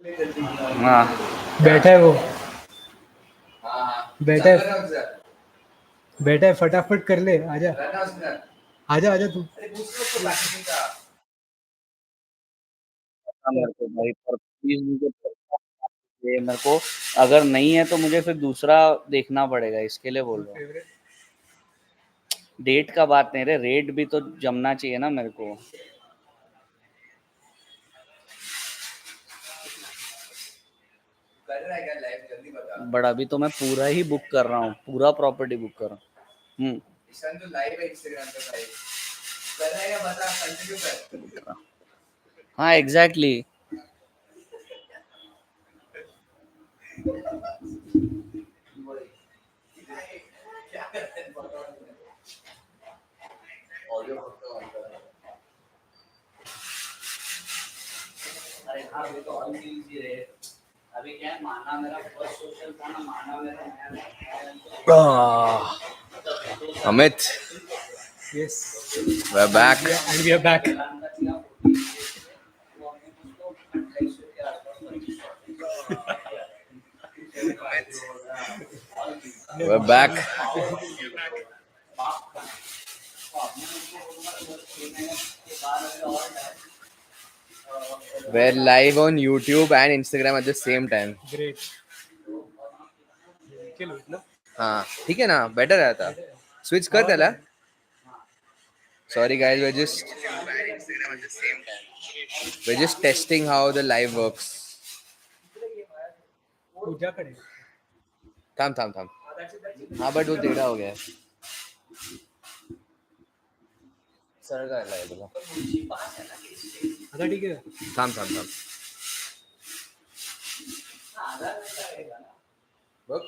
हाँ बैठा है वो, हाँ बैठा है, बैठा है, फटाफट कर ले, आजा आजा आजा तू। मेरे को भाई पर प्लीज मुझे ये मेरे को अगर नहीं है तो मुझे फिर दूसरा देखना पड़ेगा, इसके लिए बोल रहा हूँ। फेवरेट डेट का बात नहीं रे, रेट भी तो जमना चाहिए ना मेरे को। कर रहा है क्या लाइव, जल्दी बता। बट अभी तो मैं पूरा ही बुक कर रहा हूँ, पूरा प्रॉपर्टी बुक कर रहा हूँ। ईशान तो लाइव है इंस्टाग्राम पे भाई, कर रहा है क्या बता, कंटिन्यू कर। हाँ एग्जैक्टली क्या करते हैं ऑडियो अरे हाँ अभी तो ऑल ही रहे। अभी क्या है, माना मेरा फर्स्ट सोशल था ना, माना मेरा Amit, yes we're back. And we are back. We're back. We're live on YouTube and Instagram at the same time. Great चलो ना, हाँ ठीक है ना, better रहता. Switch कर त्याला. Sorry guys, we're just testing how the live works. पूजाकडे थांब थांब थांब. हाँ but वो टेढ़ा हो गया है. सरळ करायला आहे तुला. आता ठीक आहे। थांब थांब थांब. बघ.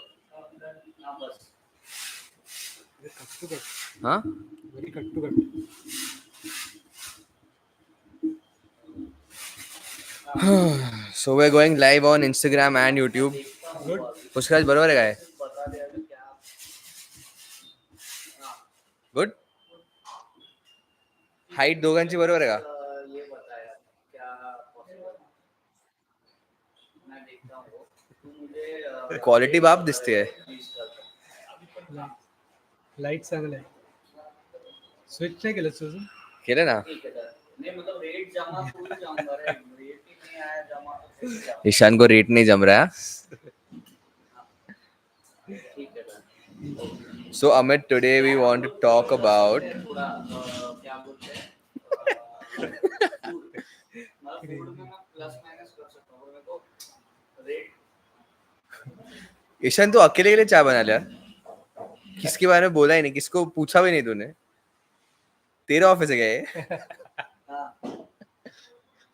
कट टू कट, हाँ. Very cut to cut. So we're going live on Instagram and YouTube. Good Pushkaraj बरोबर आहे काय? गुड. हाईट दोघांची बरोबर आहे का? क्वालिटी बाप दिसते आहे. लाईट चांगलं आहे। स्विच नाही केलं तुझं? केलं ना. ईशान को रेट नहीं जम रहा. So Amit, today we want to talk about Ishan तो अकेले के लिए चाय बना लिया. किसके बारे में बोला ही नहीं, किसको पूछा भी नहीं तूने. तेरा ऑफिस आहे काय?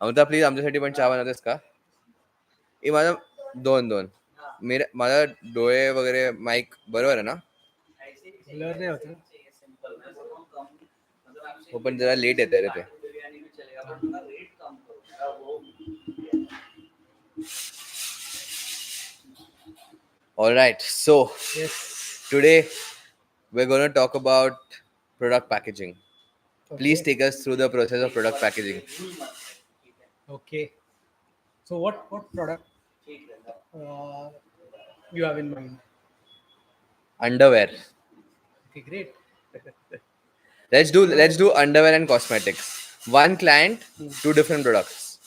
अमिता प्लीज आमच्यासाठी पण चहा बनवतेस का? ए माझा दोन दोन मेरे माझा डोळे वगैरे माइक बरोबर आहे ना? ब्लर नाही होत ना? हो पण जरा लेट येते रे ते. All right, so Yes. today we're going to talk about product packaging. Please Okay. take us through the process of product packaging. Okay. So what product you have in mind? Underwear. Okay, great. Let's do underwear and cosmetics. One client, two different products.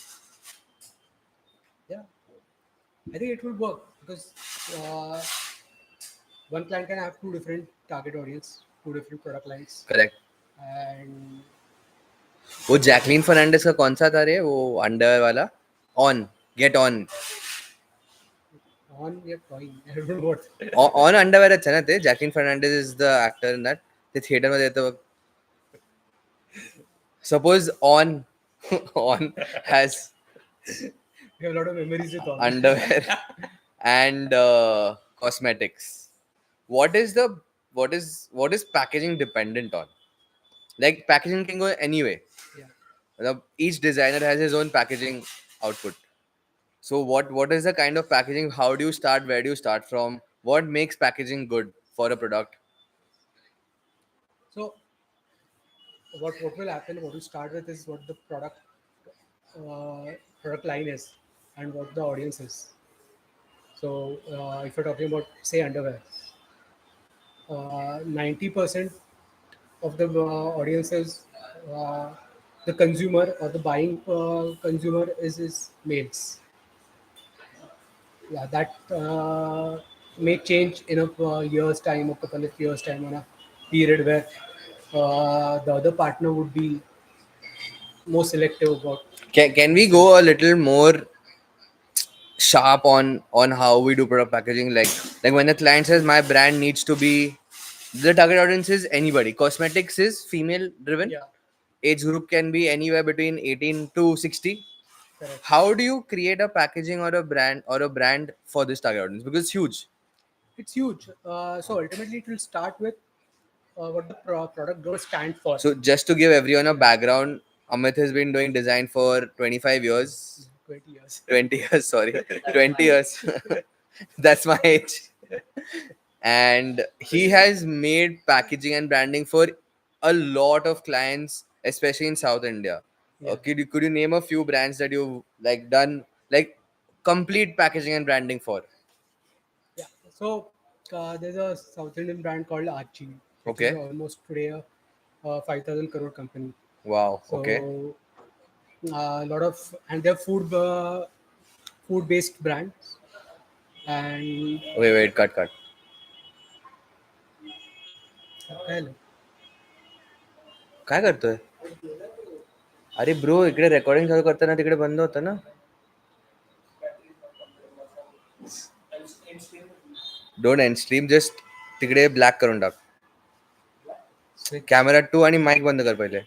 Yeah, I think it will work because one client can have two different target audience, two different product lines, Correct. and वो जैकलीन फर्नांडिस का कौन सा था रे वो underwear वाला? On get on on your point. I don't know what. On अंडरवेअरच आहे ना ते. Jacqueline Fernandez is the actor in that. ते थिएटर मध्ये येतं बघ. Suppose on on has We have a lot of memories with all. underwear and cosmetics. What is packaging dependent on? Like packaging can go anyway. Yeah. Each designer has his own packaging output. So what is the kind of packaging? How do you start? Where do you start from? What makes packaging good for a product? So what will happen? What you start with is what the product line is. and what the audience is. So if you're talking about, say, underwear, 90% of the audiences, uh, the consumer or the buying consumer is males. Yeah, that may change in a year's time, a couple of years time, on a period where the other partner would be more selective about. Can we go a little more sharp on how we do product packaging? Like when the client says my brand needs to be, the target audience is anybody. Cosmetics is female driven. Yeah, Age group can be anywhere between 18 to 60. correct. How do you create a packaging or a brand for this target audience? Because it's huge. It's huge. So ultimately, it will start with what the product going to stand for. So just to give everyone a background, Amit has been doing design for 25 years. 20 years. 20 years, sorry. 20 years. That's my age. And he has made packaging and branding for a lot of clients, especially in South India. Yeah. Could you name a few brands that you've like done like complete packaging and branding for? Yeah. So there's a South Indian brand called Archie, which is Okay. almost today a 5,000 crore company. Wow. Okay. So a lot of, and they're food based brands, and Wait, cut. hello. काय करतोय? अरे bro, इकडे recording चालू करताना तिकडे बंद होतं ना. डोंट एंड स्ट्रीम, जस्ट तिकडे ब्लॅक करून टाक. Switch. कॅमेरा 2 आणि माईक बंद कर पहिले.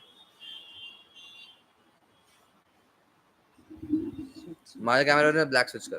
माझ्या कॅमेरावर ब्लॅक स्विच कर.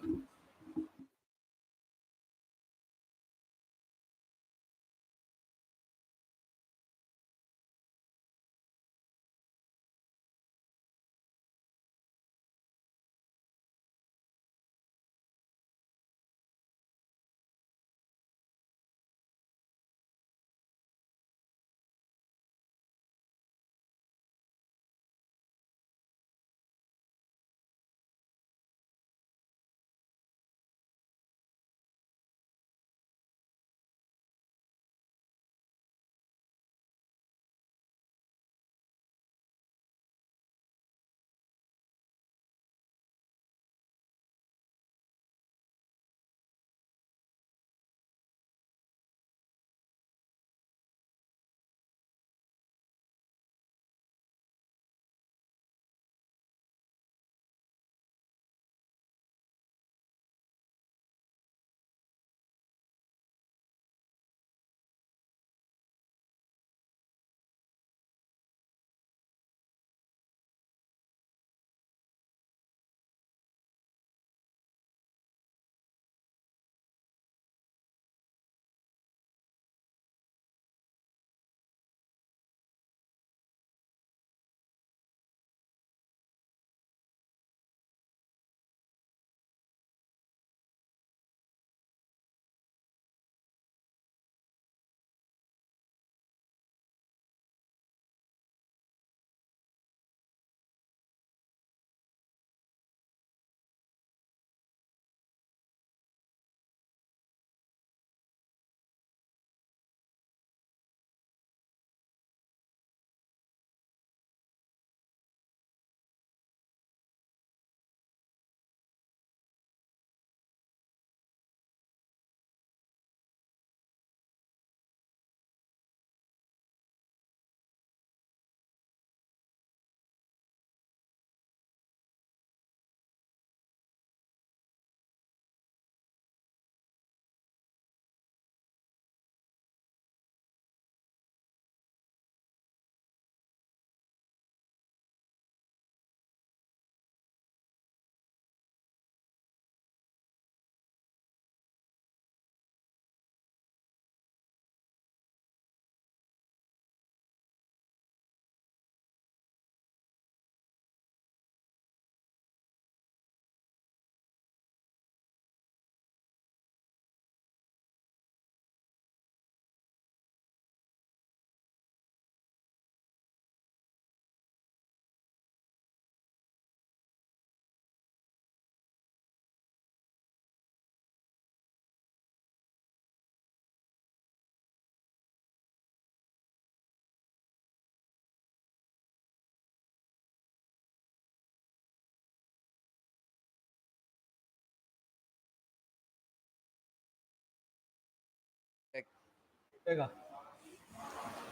Bega.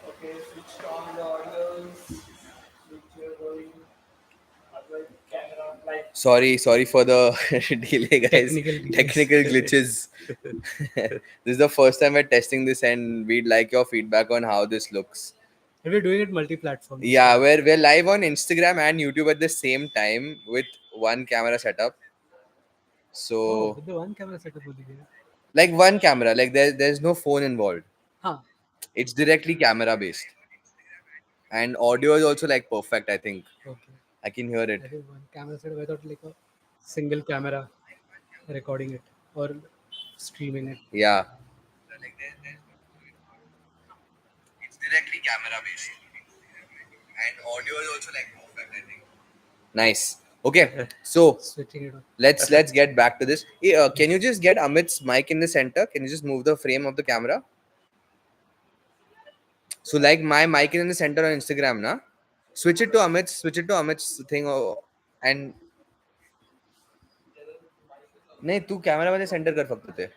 Okay, switch on the audio. Switch going. Otherwise, camera like Sorry for the delay, guys. technical glitches. Technical glitches. This is the first time we're testing this, and we'd like your feedback on how this looks. We're doing it multi-platform. this Yeah, time. we're live on Instagram and YouTube at the same time with one camera setup. Oh, So with the one camera setup only. like one camera, like there's no phone involved. Huh. It's directly camera based, and audio is also like perfect. I think Okay. I can hear it. I think one camera setup. I thought like a single camera recording it or streaming it. Yeah. It's directly camera based, and audio is also like perfect. I think. Nice. Okay, so Switching it on. let's get back to this. Can you just get Amit's mic in the center? Can you just move the frame of the camera? So like my mic is in the center on Instagram, na? Switch it to Amit's thing, and नहीं तू camera मध्ये centre कर फक्त ते.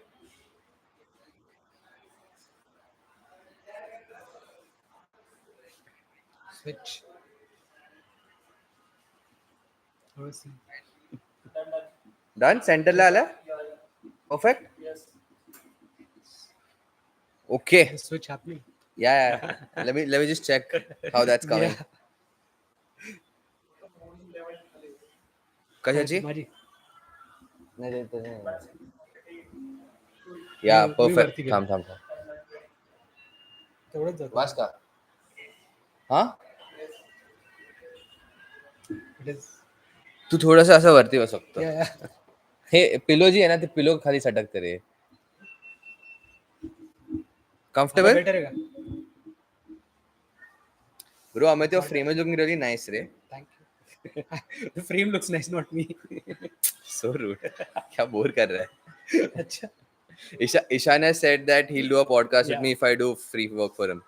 Switch. Let's see. Done. Center ला आला. Perfect. Okay. The switch happening. Yeah. Let me just check how that's coming. Yeah. कशाची? माझी. Yeah, मी perfect. वरती गेलो. थांब. तेवढंच जातं. बस का? हाँ? It is. तू थोडंसं असं वरती बस फक्त. Yeah, yeah. हे पिलो जी आहे ना ते पिलो खाली सटकते रे. आता Comfortable? better आहे का? Bro, Amit, your frame is looking really nice, रे. Thank you. The frame looks nice, not me. So rude. क्या बोर कर रहा है? अच्छा. Ishan has said that he'll do a podcast with Yeah. me if I do free work for him.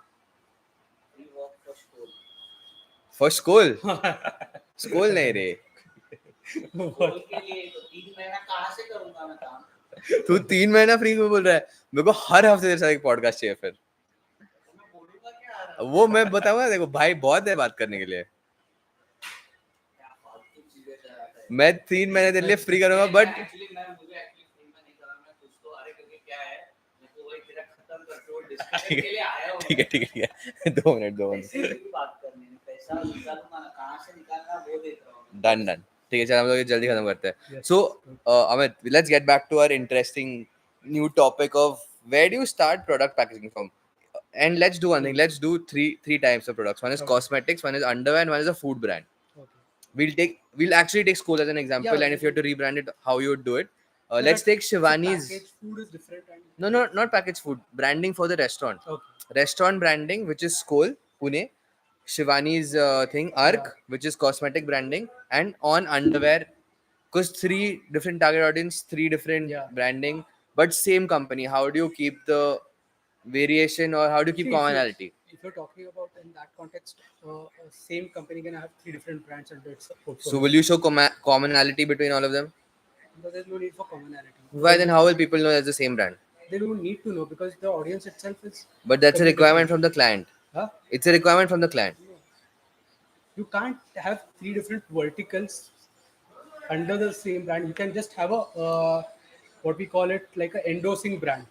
We work for school. For school? School नहीं रे. School के लिए तो 3 महीना कहाँ से करूंगा मैं काम? तू 3 महीना फ्री क्यों बोल रहा है? मेरे को हर हफ्ते तेरे साथ एक पॉडकास्ट चाहिए फिर. तो मैं बोलूंगा क्या? वो मैं बताऊंगा. देखो भाई बहुत है बात करने के लिए. क्या फालतू चीजें कराता है? मैं 3 महीने तेरे लिए फ्री करूंगा बट मुझे एक्चुअली फ्री में नहीं करा मैं कुछ तो अरे क्योंकि क्या है मेरे को वही तेरा खत्म कर दो डिस्कशन के लिए आया हूँ. ठीक है 2 मिनट पैसे की भी बात करनी है. पैसा निकालूंगा ना कहाँ से निकालना वो देख रहा हूँ. डन. ठीक है चल हम लोग ये जल्दी खत्म करते हैं. Yes. So Amit, let's get back to our interesting new topic of where do you start product packaging from? And let's do one thing. Let's do three types of products. One is Okay. cosmetics, one is underwear, and one is a food brand. Okay. We'll actually take school as an example, Yeah. and if you have to rebrand it, how you would do it. So Let's that- take Shivani's. Packaged food is different. And... No, not packaged food. Branding for the restaurant. Okay. Restaurant branding, which is Skol, Pune. Shivani's thing, Arc, Yeah. which is cosmetic branding, and on underwear, because 3 different target audience, 3 different Yeah. branding, but same company. How do you keep the variation, or how do you keep See, commonality? If you're talking about in that context, same company can have 3 different brands under its portfolio. So, will you show commonality between all of them? But there's no need for commonality. Why then? How will people know it's the same brand? They don't need to know because the audience itself is. But that's a requirement from the client. Huh? It's a requirement from the client. You can't have 3 different verticals under the same brand. You can just have a what we call it like an endorsing brand.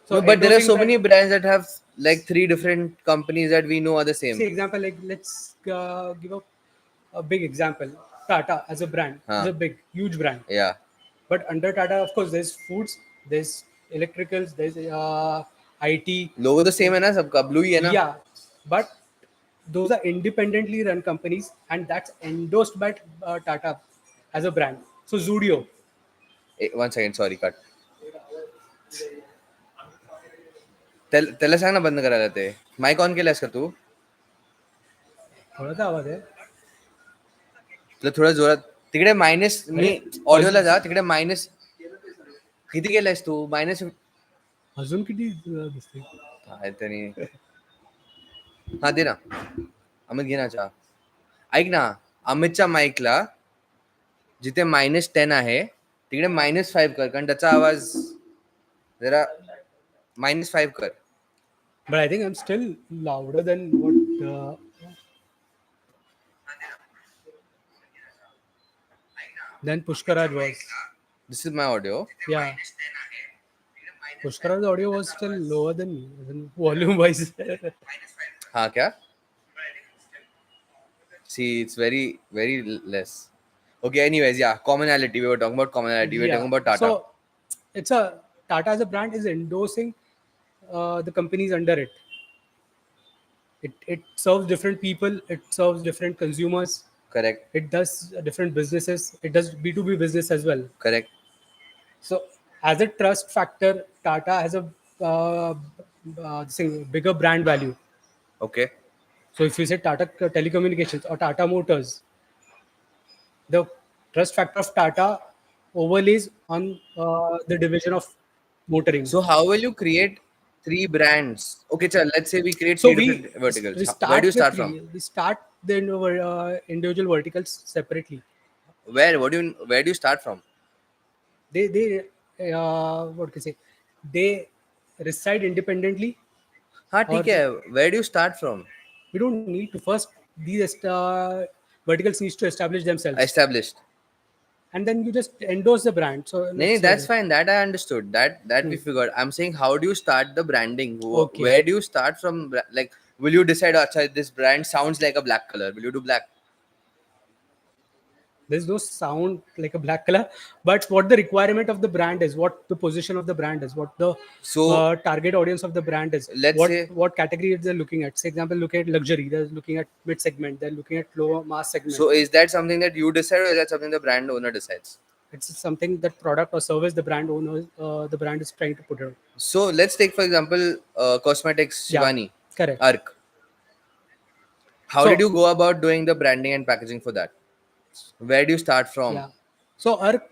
No, but there are endorsing so many brands that have like 3 different companies that we know are the same. See, example like let's give a big example. Tata as a brand Huh. is a big, huge brand. Yeah. But under Tata, of course, there's foods, there's electricals, there's IT. Logo the same है ना सबका, blue ही है ना. Yeah, but those are independently run companies, and that's endorsed by Tata as a brand. So Zudio. 1 second, sorry, cut. त्याला सांग ना बंद करायला ते. माईक ऑन केलास का तू? थोडासा आवाज आहे. तुला थोडं जोरात तिकडे मायनस मी ऑडिओला जा तिकडे मायनस किती केलायस तू मायनस अजून किती दिसते? तरी हा दे ना अमित घे ना चहा. ऐक ना अमितच्या माईकला जिथे -10 आहे तिकडे -5 कर कारण त्याचा आवाज जरा -5 कर. But I think I'm still louder than what. Than Pushkaraj was. This is my audio. Yeah. Pushkaraj's audio was still lower than me, volume wise. हाँ क्या? See, it's very very less. Okay. Anyways, yeah. Commonality. We were talking about commonality. We were talking about Tata. So it's a Tata as a brand is endorsing the companies under it. It serves different people. It serves different consumers. Correct. It does different businesses. It does B2B business as well. Correct. So as a trust factor, Tata has a bigger brand value. Okay. So if you say Tata Telecommunications or Tata Motors, the trust factor of Tata overlays on the division of motoring. So how will you create 3 brands? Okay, chal, let's say we create So 3 different verticals. we Where start do you start with from? we start the individual verticals separately. Where? Where do you start from? They what can I say? They reside independently. हाँ Or ठीक है. Where do you start from? we don't need to first these verticals needs to establish themselves, Established. and then you just endorse the brand. So No, that's fine. That I understood. That we figured. I'm saying, how do you start the branding? Okay. Where do you start from? Like, will you decide? Acha, this brand sounds like a black color. Will you do black? There's no sound like a black color, but what the requirement of the brand is, what the position of the brand is, what the So target audience of the brand is, let's what say- what category they're looking at. Say example, look at luxury, they're looking at mid segment, they're looking at lower mass segment. So is that something that you decide, or is that something the brand owner decides? It's something that product or service the brand owner the brand is trying to put out. So let's take for example, cosmetics, Yeah, Shivani, correct. Arc. How So- did you go about doing the branding and packaging for that? Where do you start from? Yeah. So Arc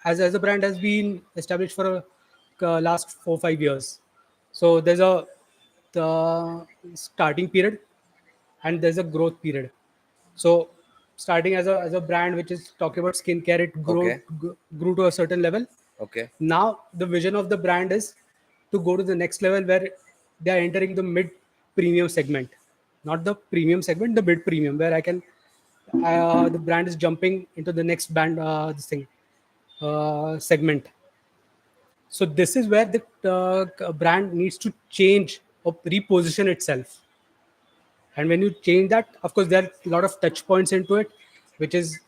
as a brand has been established for last 4-5 years. So there's a the starting period and there's a growth period. So starting as a brand which is talking about skincare, it Okay. grew to a certain level. Okay. Now the vision of the brand is to go to the next level where they are entering the mid premium segment, not the premium segment, the mid premium, where I can the brand is jumping into the next band segment. So this is where the brand needs to change or reposition itself. And when you change that, of course, there are a lot of touch points into it, which is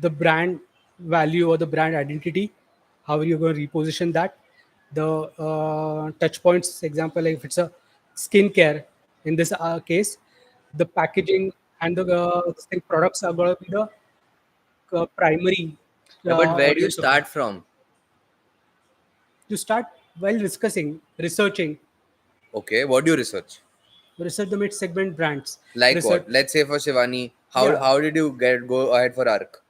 the brand value or the brand identity. How are you going to reposition that? The touch points, example, like if it's a skincare, in this case, the packaging and the products are going to be the primary. Yeah, but where do you audience of it. start from? You start while discussing, researching, Okay. What do you research? research the mid segment brands. Like research, what? Let's say for Shivani, how Yeah. how did you go ahead for Arc?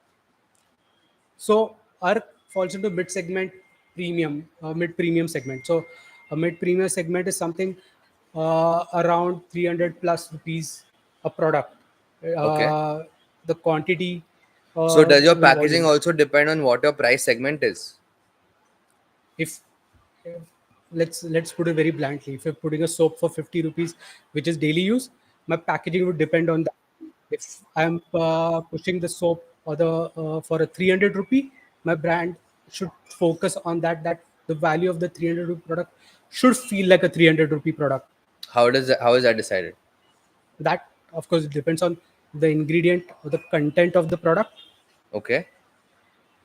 So ARC falls into mid segment premium, mid premium segment. So a mid premium segment is something around 300 plus rupees a product. Okay. The quantity. So does your and packaging volume. also depend on what your price segment is? If let's put it very bluntly, if you're putting a soap for 50 rupees, which is daily use, my packaging would depend on that. If I'm pushing the soap or the for a 300 rupee, my brand should focus on that the value of the 300 rupee product should feel like a 300 rupee product. How is that decided? That of course depends on the ingredient or the content of the product, Okay.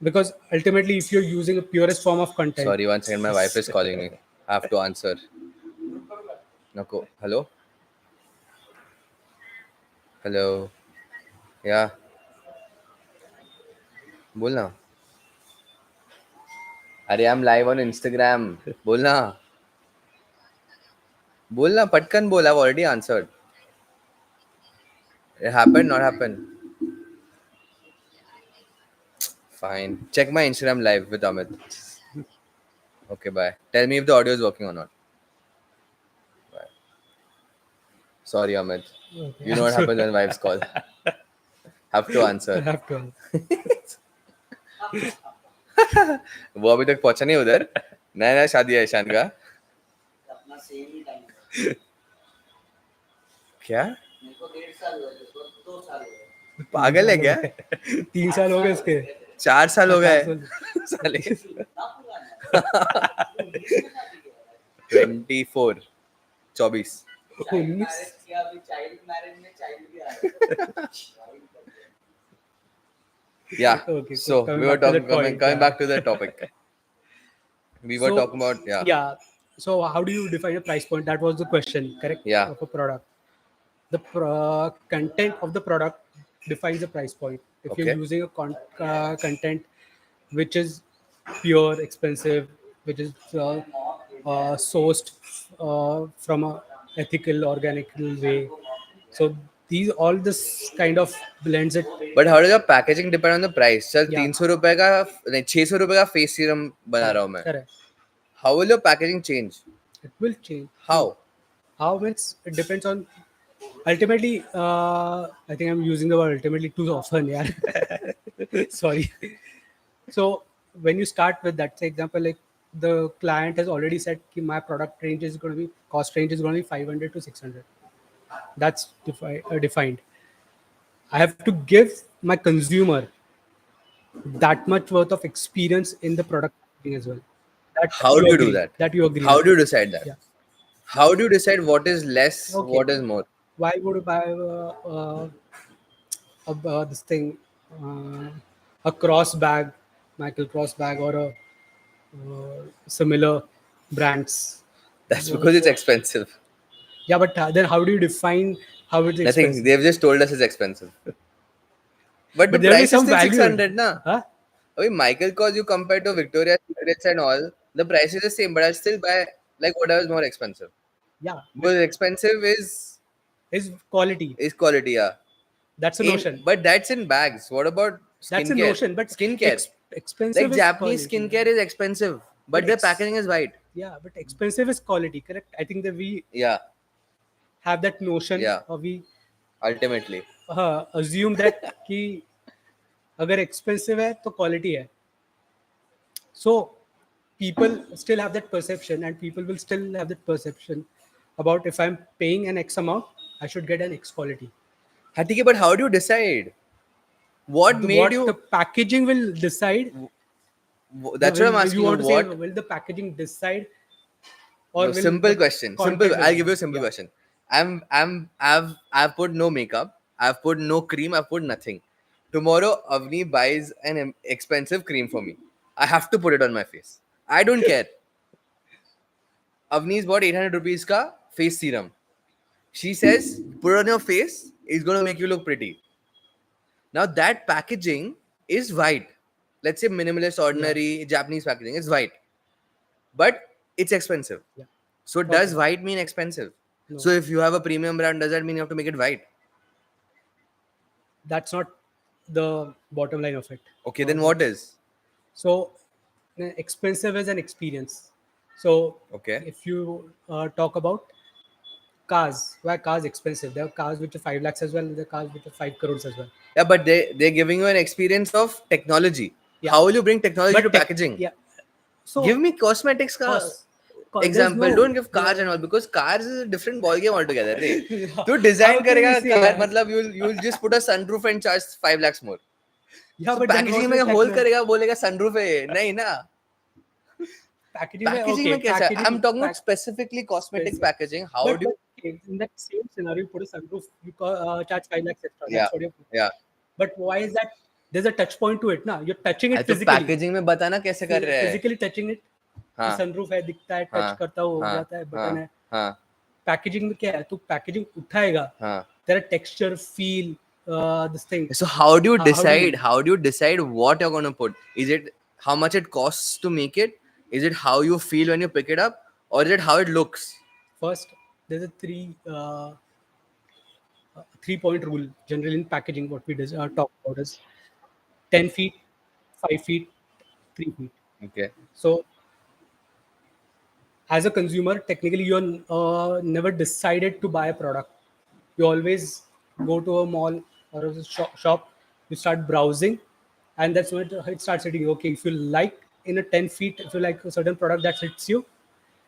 because ultimately if you're using a purest form of content. Sorry, one second. My wife is calling me. I have to answer. Nako. Hello? Hello. Yeah. बोल ना. अरे I'm live on Instagram. बोल ना. बोल ना. पटकन बोल. I've already answered. It happened, not happened. Fine. Check my Instagram live with Amit. Okay, bye. Tell me if the audio is working or not. Bye. Sorry, Amit. Okay. You know what happens when wives call. Have to I answer. have to. वो अभी तक पहुंचा नहीं उधर. नया नया शादी है ईशान का. अपना सेम ही टाइम क्या मेरे को 1.5 साल हुए थे, 2 साल हुए। पागल है क्या 3 साल हो गए उसके 4 साल हो गए 4 साल साले इतना पुराना है। 19 में शादी किया है। 24 24 चाइल्ड 19 मैरिज किया, अभी चाइल्ड मैरिज में चाइल्ड भी आ रहा है। yeah Okay, so coming we were back to the talking coming, point, coming yeah. back to the topic we were So, talking about yeah So how do you define a price point? That was the question, correct? Yeah. Of a product. The content of the product defines the price point. If Okay. you're using a content which is pure, expensive, which is sourced from a ethical, organic way, so these all this kind of blends it. but how does your packaging depend on the price चल Yeah. 300 रुपए का नहीं 600 रुपए का face serum बना रहा हूँ मैं Correct. how will your packaging change It will change. how How means it depends on. Ultimately, I think I'm using the word ultimately too often. Yeah. Sorry. So when you start with that, say example, like the client has already said ki my product range is going to be cost range is going to be 500 to 600. That's defined. I have to give my consumer that much worth of experience in the product as well. That how do you do agree, that that you agree how on. do you decide that Yeah. how do you decide what is less Okay. what is more Why would you buy this thing, a cross bag, Michael Cross bag, or a similar brands? that's because it's expensive Yeah, but then how do you define how it's nothing expensive? they've just told us it's expensive but the But there will be price is some still value. 600 na Huh? I mean, Michael Kors, you compare to Victoria's Secrets and all, the price is the same, but I'll still buy like whatever is more expensive. Yeah, Because expensive is quality. is quality, yeah. That's a notion. But that's in bags. What about That's a skincare? notion. But Skincare. expensive Like is Japanese quality. skincare is expensive, but But their packaging is white. Yeah, but expensive is quality. Correct. I think that we Yeah, have that notion, yeah. or we Ultimately. assume that कि अगर expensive है तो quality है. So people still have that perception, and people will still have that perception about if I'm paying an X amount, I should get an X quality. हाँ, ठीक है, but how do you decide? What made What you? the packaging will decide. That's what I'm Will asking you you. want to say, What? will the packaging decide, or No, will simple the question. content Simple. I'll decide? give you a simple Yeah. question. I've put no makeup. I've put no cream. I've put nothing. Tomorrow, Avni buys an expensive cream for me. I have to put it on my face. I don't care. Avni's bought 800 rupees ka face serum. She says, put it on your face. It's gonna make you look pretty. Now that packaging is white. Let's say minimalist, ordinary Japanese packaging is white, but it's expensive. Yeah. So does Okay. white mean expensive? No. So if you have a premium brand, does that mean you have to make it white? That's not the bottom line of it. Okay, then what is? So expensive is an experience. So Okay. if you talk about cars, why cars expensive? There are cars which are 5 lakhs as well. There are cars which are 5 crores as well. Yeah, but they're giving you an experience of technology. Yeah. How will you bring technology to packaging? Yeah. So Give me cosmetics ka cost- there's example. no- Don't give cars yeah. and all because cars is a different ball game altogether. Right? Yeah. तो design How can करेगा we say car that? मतलब you'll just put a sunroof and charge 5 lakhs more. Yeah, So but then packaging what में will hole करेगा बोलेगा sunroof है नहीं ना. packaging में, Packaging okay, में कैसा? I'm talking about pack- specifically cosmetic specific. packaging. How but, do you? but okay, in that same scenario, you put a sunroof, you charge 5 lakhs extra. Yeah, That's what you. yeah. But why is that? There's a touch point to it, na? You're touching it तो physically. Packaging में बताना कैसे कर रहे हैं Physically touching it. हाँ sunroof है, दिखता है, हाँ टच करता हो हाँ जाता है, बटन है. हाँ पैकेजिंग में क्या है? तू पैकेजिंग उठाएगा, हाँ तेरा texture, feel, this thing. So how do you How do you- decide? How do you decide what you're going to put? Is it how much it costs to make it? Is it how you feel when you pick it up, or is it how it looks? First, there's a 3-point rule generally in packaging. What we talk about is 10 feet, 5 feet, 3 feet. Okay. So as a consumer, technically you're never decided to buy a product. You always go to a mall or a shop, you start browsing, and that's when it starts hitting you. Okay, if you like in a 10 feet, if you like a certain product that hits you,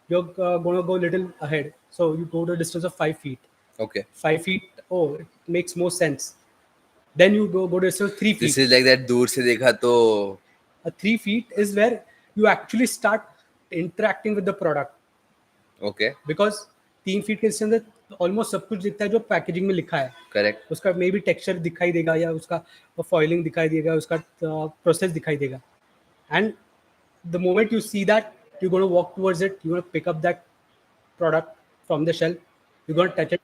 you're going to go a little ahead. So you go to a distance of 5 feet. Okay. 5 feet, oh, it makes more sense. Then you go to yourself 3 feet. This is like that दूर से देखा तो A 3 feet is where you actually start interacting with the product. okay. Because 3 feet के अंदर almost सब कुछ दिखता है जो पैकेजिंग में लिखा है. Correct. उसका मे बी टेक्सचर दिखाई देगा या उसका फॉइलिंग दिखाई देगा, उसका प्रोसेस दिखाई देगा. And the moment you see that, you gonna walk towards it, you gonna pick up that product from the shelf, you gonna touch it.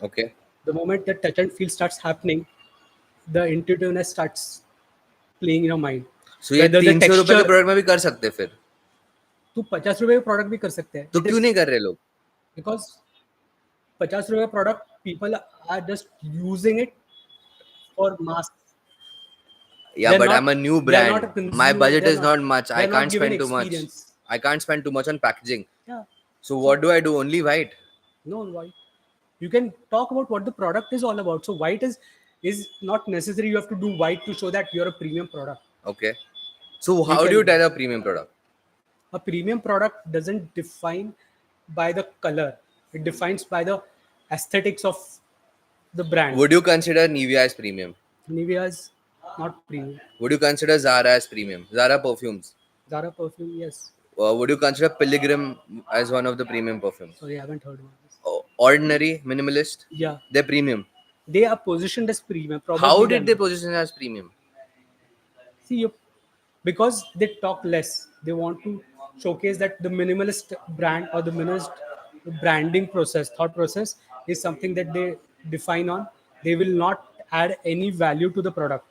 Okay. The moment that touch and feel starts happening, the intuitiveness starts playing in your mind. So ये Whether the 300 रुपए के texture- product में भी कर सकते फिर. तो 50 रुपए का प्रोडक्ट भी कर सकते हैं. तो क्यों नहीं कर रहे लोग? Because 50 रुपए product, people are just using it for mass. Yeah, They're but not- I'm a new they are not brand. a consumer, My budget they're is not much. I they're not can't given spend too much. experience. I can't spend too much on packaging. Yeah. So what do I do? Only white. No, why? You can talk about what the product is all about. So white is not necessary. You have to do white to show that you're a premium product. Okay. So how do you can- tell a premium product? A premium product doesn't define by the color. It defines by the aesthetics of the brand. Would you consider Nivea as premium? Nivea is not premium. Would you consider Zara as premium? Zara perfumes. Zara perfume, yes. Would you consider Pilgrim as one of the premium perfumes? Sorry, I haven't heard about this. Ordinary, minimalist, Yeah, they're premium. they are positioned as premium. Probably How did they're they not. position as premium? See, because they talk less. They want to showcase that the minimalist brand or the minimalist branding process, thought process is something that they define on. They will not add any value to the product.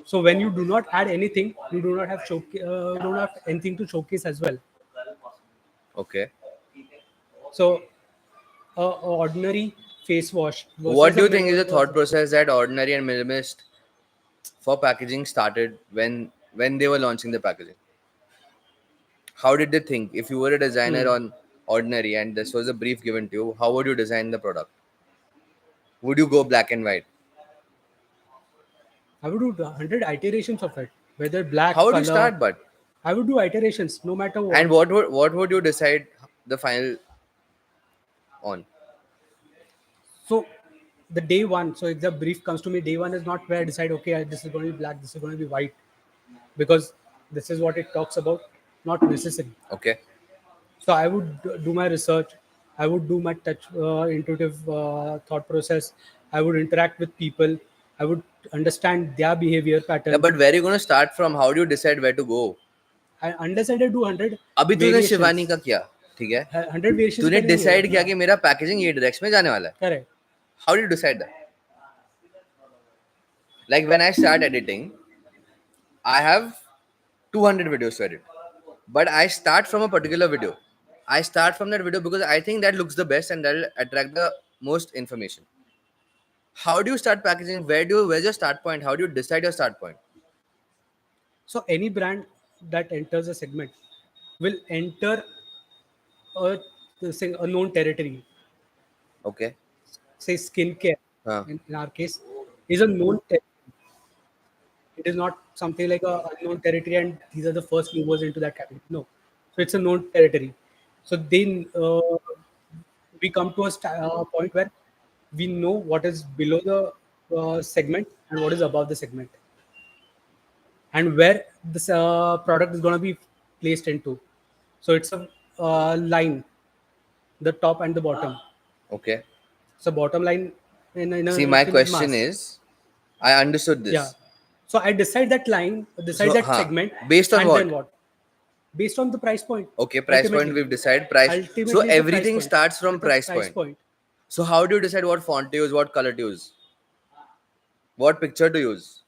So when you do not add anything, you do not have don't have anything to showcase as well. Okay. So ordinary face wash. versus What do you a think is the minimal- thought process that ordinary and minimalist for packaging started when they were launching the packaging? How did they think? If you were a designer on ordinary and this was a brief given to you, how would you design the product? Would you go black and white? I would do 100 iterations of it, whether black. How would you color. start? But I would do iterations, no matter what. and what would you decide the final on? So the day one, so if the brief comes to me, day one is not where I decide, okay, this is going to be black, this is going to be white, because this is what it talks about, not necessary. Okay. So I would do my research, I would do my touch, intuitive thought process, I would interact with people, I would understand their behavior pattern. Yeah, but where are you going to start from? How do you decide where to go? Unless I do 100 अभी तूने variations. Shivani का किया, ठीक है? 100 variations. तूने करेंगे। Decide किया कि मेरा पैकेजिंग ये डायरेक्शन में जाने वाला है. Correct. How did you decide that? Like when I start editing, I have 200 videos to edit, but I start from a particular video. I start from that video because I think that looks the best and that will attract the most information. How do you start packaging? Where's your start point? How do you decide your start point? So any brand that enters a segment will enter a known territory. Okay. Say skincare, Huh. in our case, is a known territory. It is not something like a unknown territory and these are the first movers into that category. No. So it's a known territory. So then we come to a point where we know what is below the segment and what is above the segment, and where this product is going to be placed into. So it's a line, the top and the bottom. Okay. So bottom line in a See, my in question mass. is, I understood this. Yeah. So I decide that line, decide So, that huh, segment. based on and what? Then what? Based on the price point. Okay, price point Ultimately. we've decided. Price. Ultimately, So it's the price everything point. starts from It's the price point. So how do you decide what font to use, what color to use, what picture to use?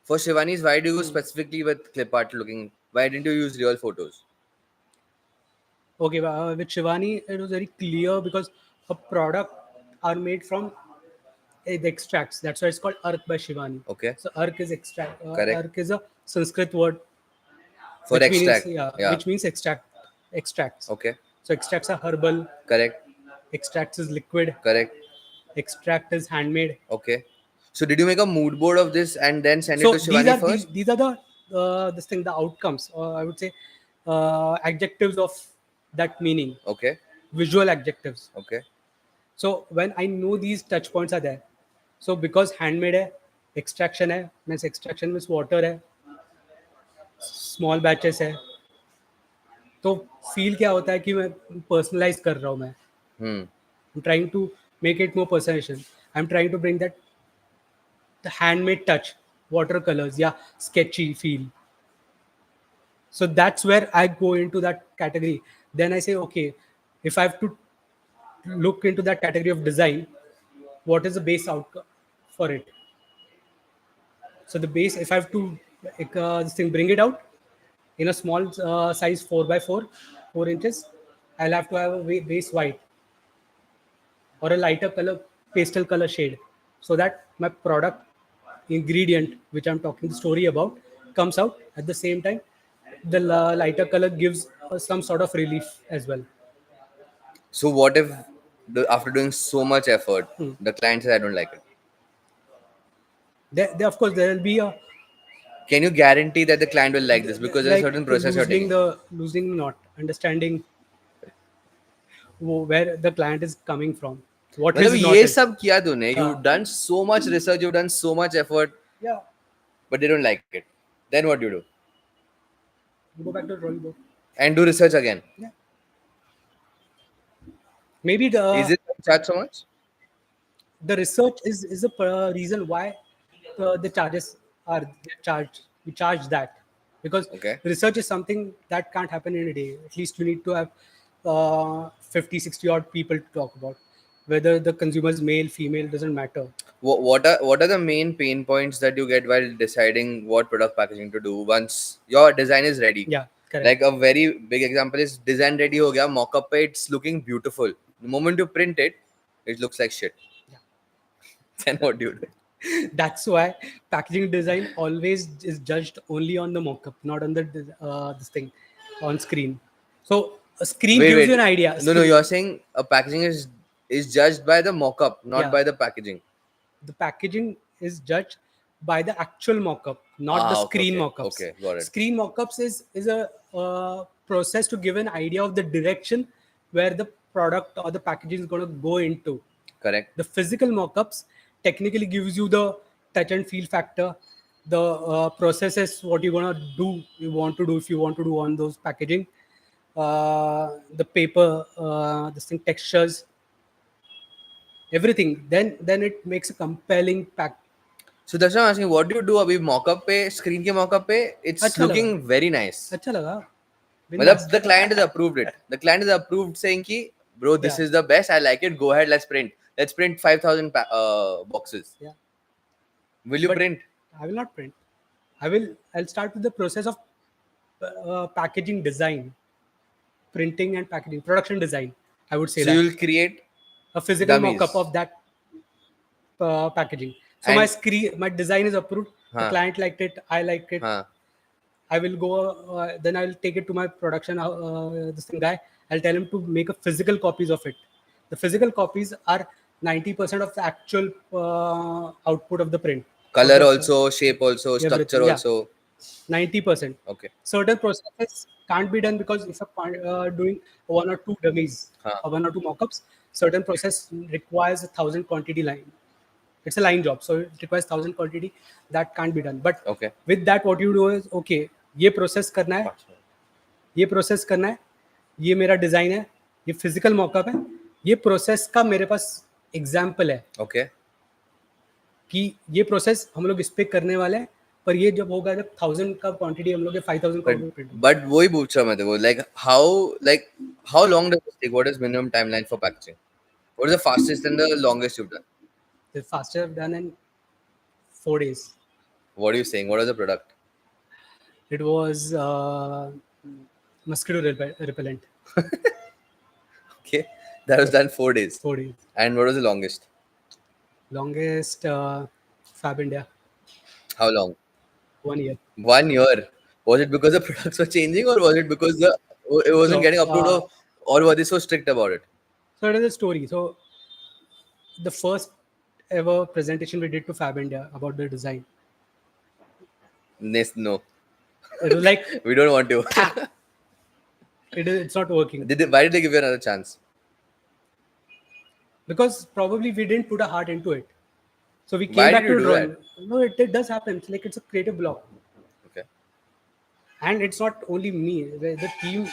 For Shivani's, why do you use specifically with clip art looking? Why didn't you use real photos? Okay, with Shivani, it was very clear because her product are made from the extracts. That's why it's called Ark by Shivani. Okay. So Ark is extract. Correct. Ark is a Sanskrit word. For which extract. Means, Yeah. Which means extracts. Okay. So extracts are herbal. Correct. Extracts is liquid. Correct. Extract is handmade. Okay. So did you make a mood board of this and then send So it to Shivani first? these are the outcomes, or I would say adjectives of that meaning, Okay. visual adjectives. Okay. So when I know these touch points are there, so because handmade है, extraction है, means extraction means water है, small batches है, तो feel क्या होता है कि मैं personalize कर रहा हूँ मैं. Hmm. I'm trying to make it more personalization. I'm trying to bring that the handmade touch, watercolors, yeah, sketchy feel. So that's where I go into that category. Then I say, okay, if I have to look into that category of design, what is the base outcome for it? So the base, if I have to this thing, bring it out in a small size 4x4, 4 inches, I'll have to have a base white or a lighter color, pastel color shade, so that my product ingredient, which I'm talking the story about, comes out at the same time. The lighter color gives some sort of relief as well. So what if after doing so much effort, Hmm. the client says I don't like it? There, of course, there will be a Can you guarantee that the client will like this because there's a like certain process you're taking? loosening the knot, understanding where the client is coming from, what मतलब his knot ये is. सब किया तूने. हाँ. You've done so much research, you've done so much effort, Yeah, but they don't like it. Then what do you do? go back to the drawing board. And do research again. Yeah, maybe Is it charge so much? the research is a reason why the charges are charged. We charge that because Okay. research is something that can't happen in a day. At least you need to have 50, 60 odd people to talk about. Whether the consumer is male, female, doesn't matter. What are the main pain points that you get while deciding what product packaging to do once your design is ready? Yeah, correct. Like a very big example is design ready ho gaya, mock-up pe it's looking beautiful. The moment you print it, it looks like shit. Yeah. Then what do you do? That's why packaging design always is judged only on the mock-up, not on the this thing on screen. So a screen gives you an idea. No, Screen- you're saying a packaging is judged by the mock-up, not Yeah. by the packaging. the packaging is judged by the actual mock-up, not the Okay, screen okay. mock-ups. Okay, got it. Screen mock-ups is a process to give an idea of the direction where the product or the packaging is going to go into. Correct. The physical mock-ups technically gives you the touch and feel factor, the processes, what you're going to do, you want to do if you want to do on those packaging, the paper, this thing, textures, everything. Then it makes a compelling pack. So that's why I'm asking, what do you do abhi mock-up pe, screen ke mock-up pe? It's अच्छा looking very nice. अच्छा लगा. मतलब the client has approved it. The client has approved saying ki, bro, this Yeah. is the best. I like it. Go ahead, let's print. Let's print 5,000 boxes. Yeah. Will you But print? I will not print. I'll start with the process of packaging design, printing and packaging, production design. I would say So that you'll create a physical dummies. mock-up of that packaging. So And- my design is approved. The Huh. client liked it. I liked it. Huh. I will go. Then I'll take it to my production. This thing guy. I'll tell him to make a physical copies of it. The physical copies are 90% of the actual output of the print. Color Of the- also, shape also, structure Everything, yeah. also. 90%. Okay. Certain processes can't be done because if you're doing one or two dummies Huh. or one or two mockups, certain process requires 1,000 quantity line. It's a line job, so it requires 1,000 quantity. That can't be done. But Okay. with that, what you do is, okay, ये process करना है, ये process करना है, ये मेरा design है, ये physical mockup है, ये process का मेरे पास example है Okay. कि ये process हम लोग इस पे करने वाले हैं, पर ये जब होगा जब 1,000 का quantity हम लोग के 5,000 का print होगा. But वही पूछ रहा मैं तेरे को, how long does it take? What is minimum timeline for packaging? What is the fastest and the longest you've done? The faster done in 4 days. What are you saying? What was the product? It was mosquito repellent. Okay, that was done 4 days. 4 days. And what was the longest? Longest Fab India, How long? 1 year. 1 year. Was it because the products were changing, or was it because it wasn't No, getting approved, or were they so strict about it? So it is a story. So the first ever presentation we did to Fab India about the design, No, it was like we don't want to. it's not working. Why did they give you another chance? because probably we didn't put a heart into it. So we Why came did back you to do drawing. that? No, it does happen. It's like it's a creative block, Okay. and it's not only me. The team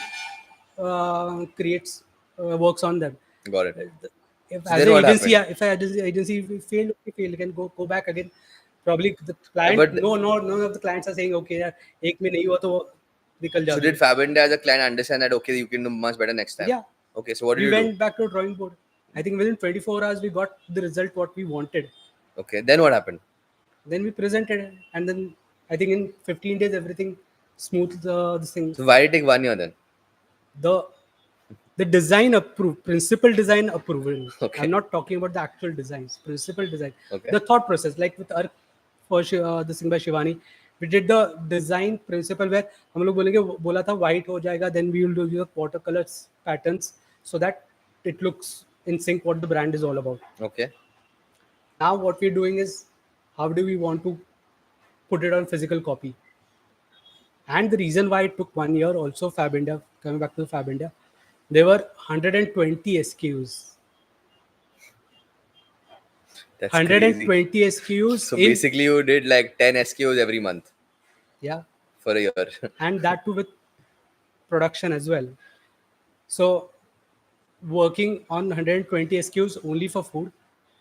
creates works on them. Got it. If So as then an what agency, happened? if an agency we fail, we fail. You can go back again. Probably the client. But No, none of the clients are saying okay, यार, एक में नहीं हुआ तो निकल so जाओगे. did Fabinda as a client understand that okay, you can do much better next time? Yeah. Okay, so what did We you do? went back to drawing board. I think within 24 hours we got the result what we wanted. Okay, then what happened? Then we presented it, and then I think in 15 days everything smooth. This thing, So why did it take 1 year then? the design approved, principal design approval. Okay. I'm not talking about the actual designs, principal design. Okay. The thought process, like with our this thing by Shivani, we did the design principle where हम लोग बोला था white हो जाएगा, then we will do the watercolors patterns so that it looks in sync what the brand is all about. Okay. Now what we're doing is how do we want to put it on physical copy? And the reason why it took 1 year also Fab India, coming back to Fab India, there were 120 SKUs. That's crazy. 120 SKUs. So basically you did like 10 SKUs every month Yeah. for a year. And that too with production as well. So working on 120 SKUs only for food.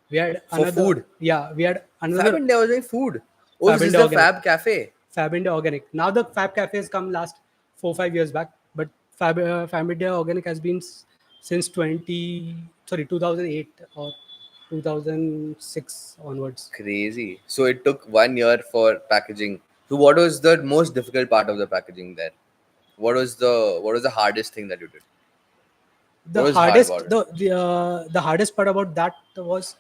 We had For another food? Yeah, we had another Fab India was doing food. Oh, Fab this is India the Organic. Fab Cafe. Fab India Organic. Now the Fab Cafe has come last 4-5 years back, but Fab India Organic has been since 2008 or 2006 onwards. Crazy. So it took 1 year for packaging. So what was the most difficult part of the packaging there? What was the hardest thing that you did? The What was hard hardest about the hardest part about that was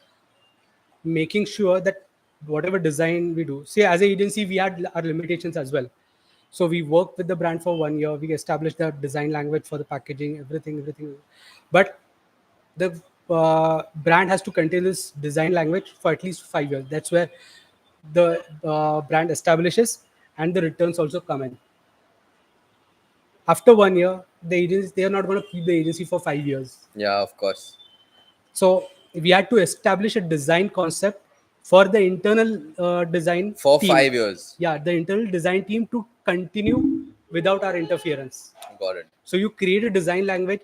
making sure that whatever design we do, see, as an agency we had our limitations as well. So we worked with the brand for 1 year. We established the design language for the packaging, everything. But the brand has to contain this design language for at least 5 years. That's where the brand establishes, and the returns also come in. After 1 year, the agency, they are not going to keep the agency for 5 years. Yeah, of course. So we had to establish a design concept for the internal design For team. 5 years. Yeah, the internal design team to continue without our interference. Got it. So you create a design language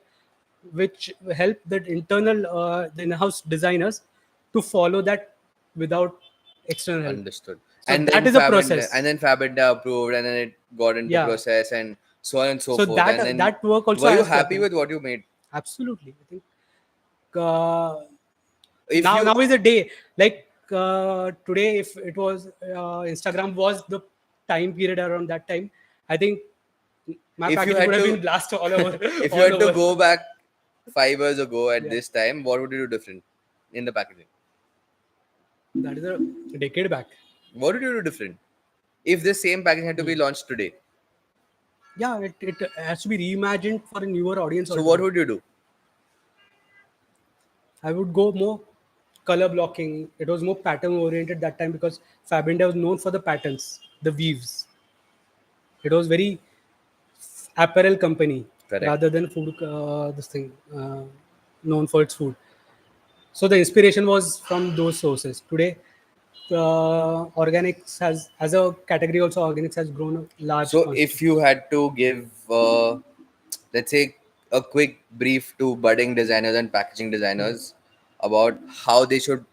which help the internal the in-house designers to follow that without external help. Understood. So and that then is a Fab India- process. and then Fab India approved, and then it got into Yeah. process, and so on and so, So forth. that- and then that work also were you has to happy happen. with what you made? Absolutely, I think If now you, now is a day like today. If it was Instagram was the time period around that time, I think my If you packaging had would have to- been blast all over. if all you had to over. go back 5 years ago at Yeah. this time, what would you do different in the packaging? That is a decade back. What would you do different if the same packaging had to Hmm. be launched today? Yeah, it has to be reimagined for a newer audience. So also. what would you do? I would go more color blocking. It was more pattern oriented that time because Fab India was known for the patterns, the weaves. It was very apparel company Correct. rather than food. Known for its food. So the inspiration was from those sources. Today, organics has, as a category, also organics has grown a large. So constituency. if you had to give, let's say, a quick brief to budding designers and packaging designers about how they should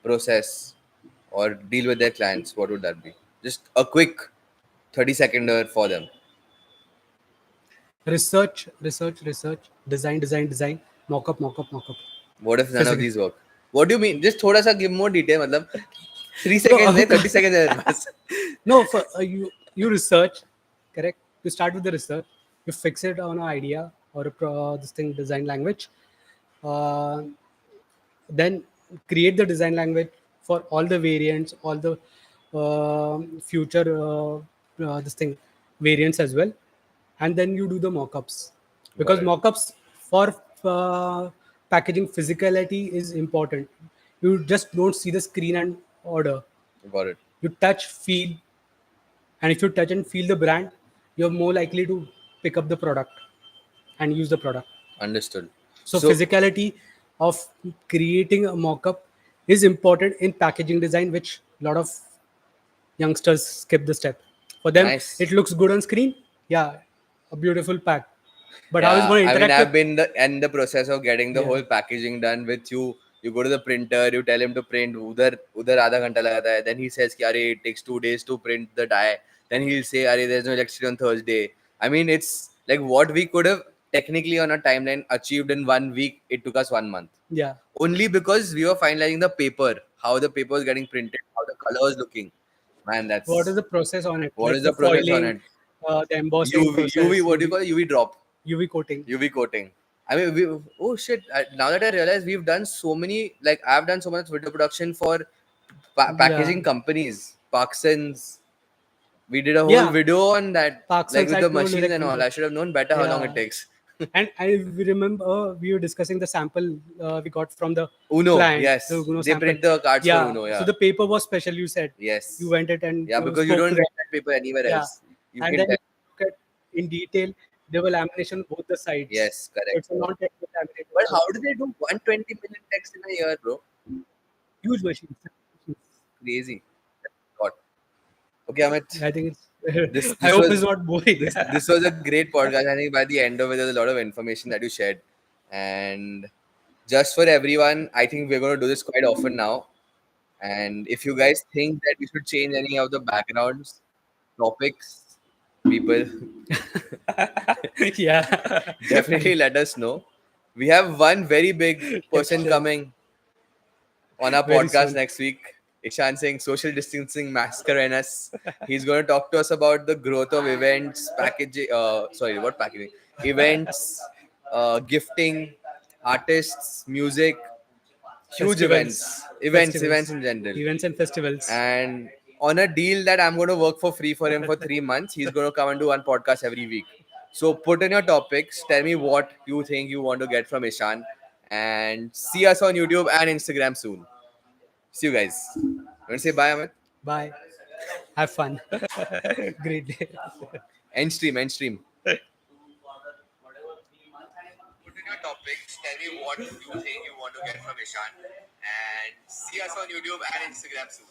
process or deal with their clients, what would that be? Just a quick 30-seconder for them. research, design, mock up. What if none of Physical. these work? What do you mean? Just thoda sa give more detail. Matlab, 3 seconds, nahi, 30 seconds. hai mere paas. No, for you research, correct? You start with the research. You fix it on an idea or this thing design language. Then create the design language for all the variants, all the future this thing variants as well, and then you do the mock-ups because Got it. mock-ups for packaging physicality is important. You just don't see the screen and order. Got it. You touch, feel, and if you touch and feel the brand, you're more likely to pick up the product and use the product. Understood. So physicality of creating a mock-up is important in packaging design, which a lot of youngsters skip the step. For them, Nice. it looks good on screen. Yeah, a beautiful pack. But how is it Yeah, going to I mean, interact I've with? been in the process of getting the Yeah, whole packaging done with you. You go to the printer, you tell him to print. उधर आधा घंटा लगता है. Then he says कि अरे it takes 2 days to print the die. Then he'll say अरे there's no electricity on Thursday. I mean, it's like what we could have technically on a timeline achieved in 1 week. It took us 1 month. yeah. Only because we were finalizing the paper, how the paper was getting printed, how the color was looking. Man, What is that's the process on it? what Like is the the process on foiling, it. the embossing UV, process, what do you call it? UV drop. UV coating. UV coating. I mean, oh shit! Now that I realize we've done so many, like I've done so much video production for Yeah, packaging companies, Parksons. We did a whole yeah. video on that, like Parksons, with I the told you machines like and all. I should have known better how long it yeah. takes. And I remember we were discussing the sample we got from the Uno, client, the yes, Uno they sample. print the cards for Yeah. Uno. So Yeah, the paper was special. You said you yes, went it and yeah, because you spoke to don't them. get that paper anywhere Yeah. else. You And can then tell. if you look at in detail, there were lamination on both the sides. Yes, So correct. it's a non-technical lamination. But So how do they do 120 million text in a year, bro? huge machines. Crazy. God. Okay, Amit. I think it's. This I this hope it's was not boring. this was a great podcast. I think by the end of it, there's a lot of information that you shared, and just for everyone, I think we're going to do this quite often now. And if you guys think that we should change any of the backgrounds, topics, people, Yeah. definitely let us know. We have one very big person Texture. coming on our Very podcast soon. next week. Ishan Singh, social distancing mascarenas. He's going to talk to us about the growth of events, packaging. Sorry, what packaging? Events, gifting, artists, music, huge Festivals. events Festivals. in general. Events and festivals. And on a deal that I'm going to work for free for him for 3 months, he's going to come and do one podcast every week. So put in your topics. Tell me what you think you want to get from Ishan, and see us on YouTube and Instagram soon. See you guys. You want to say bye, Amit? Bye. Have fun. Great day. End stream, end stream. Put in your topics. Tell me what you think you want to get from Ishan, and see us on YouTube and Instagram soon.